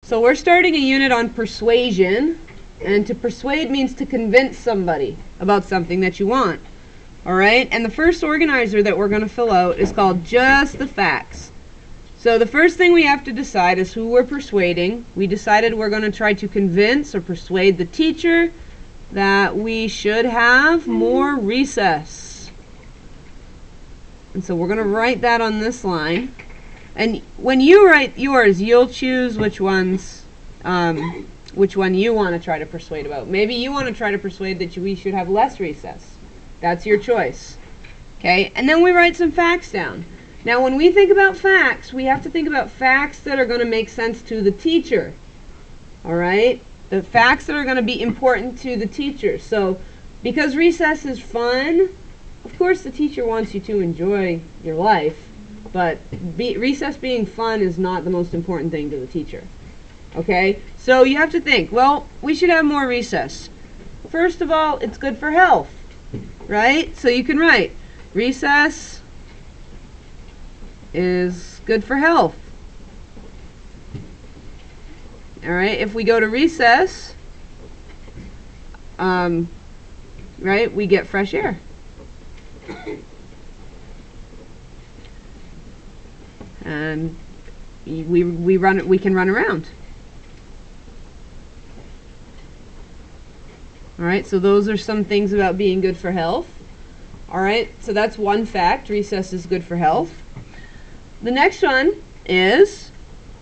So we're starting a unit on persuasion, and to persuade means to convince somebody about something that you want. Alright, and the first organizer that we're going to fill out is called just the facts. So the first thing we have to decide is who we're persuading. We decided we're going to try to convince or persuade the teacher that we should have more recess. And so we're going to write that on this line. And when you write yours, you'll choose which one you want to try to persuade about. Maybe you want to try to persuade that we should have less recess. That's your choice. Okay, and then we write some facts down. Now when we think about facts, we have to think about facts that are going to make sense to the teacher. Alright? The facts that are going to be important to the teacher. So, because recess is fun, of course the teacher wants you to enjoy your life, but recess being fun is not the most important thing to the teacher. Okay? So you have to think, well, we should have more recess. First of all, it's good for health. Right? So you can write, recess is good for health. Alright, if we go to recess, right, we get fresh air. And we can run around. Alright, so those are some things about being good for health. Alright, so that's one fact. Recess is good for health. The next one is,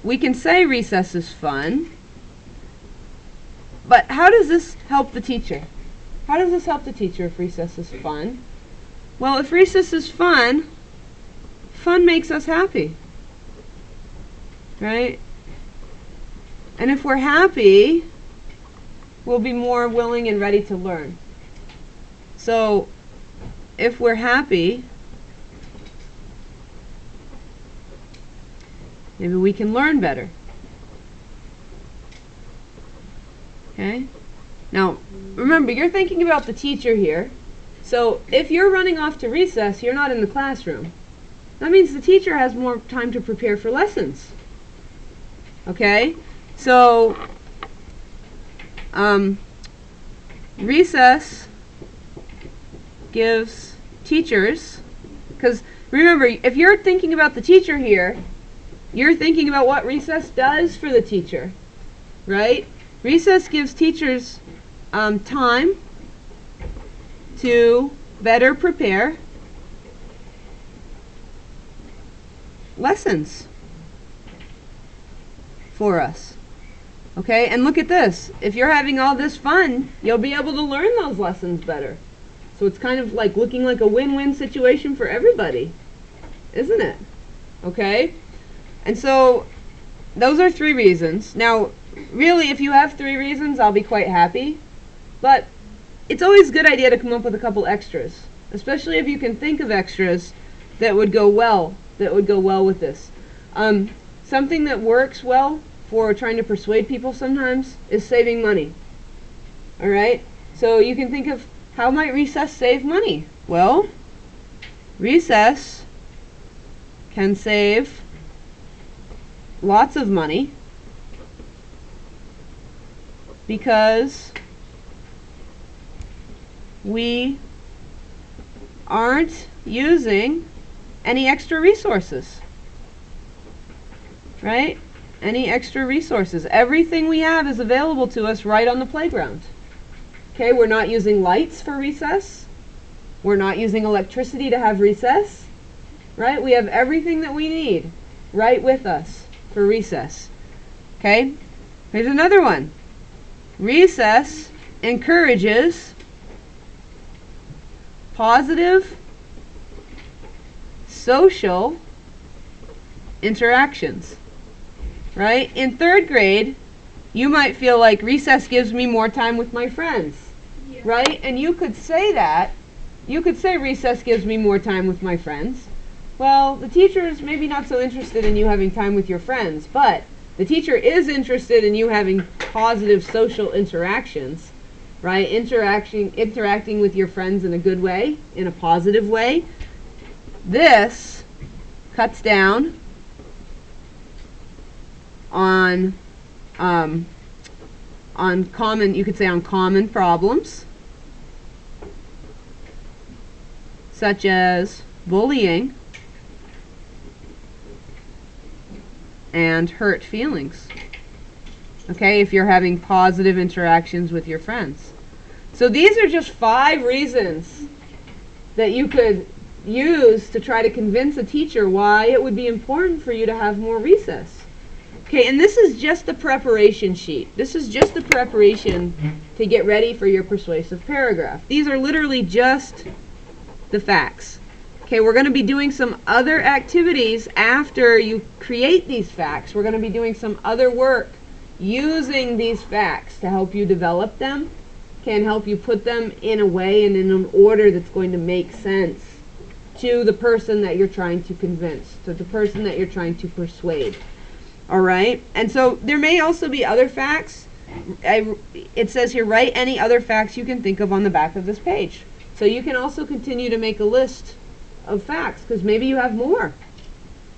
we can say recess is fun, but how does this help the teacher? How does this help the teacher if recess is fun? Well, if recess is fun, fun makes us happy. Right? And if we're happy, we'll be more willing and ready to learn. So, if we're happy, maybe we can learn better. Okay? Now, remember, you're thinking about the teacher here. So, if you're running off to recess, you're not in the classroom. That means the teacher has more time to prepare for lessons. Okay? So, recess gives teachers, because remember, if you're thinking about the teacher here, you're thinking about what recess does for the teacher, right? Recess gives teachers time to better prepare lessons for us. Okay, and look at this. If you're having all this fun, you'll be able to learn those lessons better. So it's kind of like looking like a win-win situation for everybody, isn't it? Okay, and so those are 3 reasons. Now, really, if you have 3 reasons, I'll be quite happy. But it's always a good idea to come up with a couple extras, especially if you can think of extras that would go well with this. Something that works well for trying to persuade people sometimes is saving money. Alright? So you can think of, how might recess save money? Well, recess can save lots of money because we aren't using any extra resources. Right? Any extra resources. Everything we have is available to us right on the playground. Okay, we're not using lights for recess. We're not using electricity to have recess. Right? We have everything that we need right with us for recess. Okay? Here's another one. Recess encourages positive social interactions. Right? In 3rd grade, you might feel like recess gives me more time with my friends. Yeah. Right? And you could say that. You could say recess gives me more time with my friends. Well, the teacher is maybe not so interested in you having time with your friends, but the teacher is interested in you having positive social interactions. Right? Interacting with your friends in a good way, in a positive way. This cuts down on you could say on common problems, such as bullying and hurt feelings. Okay, if you're having positive interactions with your friends. So these are just 5 reasons that you could use to try to convince a teacher why it would be important for you to have more recess. Okay, and this is just the preparation sheet. This is just the preparation to get ready for your persuasive paragraph. These are literally just the facts. Okay, we're going to be doing some other activities after you create these facts. We're going to be doing some other work using these facts to help you develop them, can help you put them in a way and in an order that's going to make sense to the person that you're trying to convince, to the person that you're trying to persuade. All right? And so there may also be other facts. It says here, write any other facts you can think of on the back of this page. So you can also continue to make a list of facts, because maybe you have more.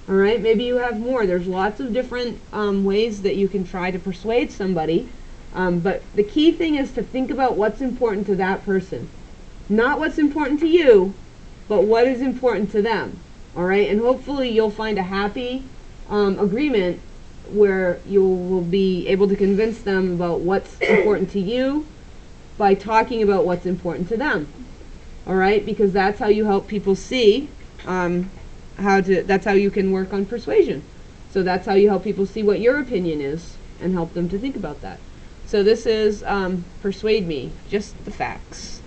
All right? Maybe you have more. There's lots of different ways that you can try to persuade somebody. But the key thing is to think about what's important to that person. Not what's important to you, but what is important to them. All right? And hopefully you'll find a happy agreement where you will be able to convince them about what's important to you by talking about what's important to them. All right? Because that's how you help people see that's how you can work on persuasion. So that's how you help people see what your opinion is and help them to think about that. So this is Persuade Me, just the facts.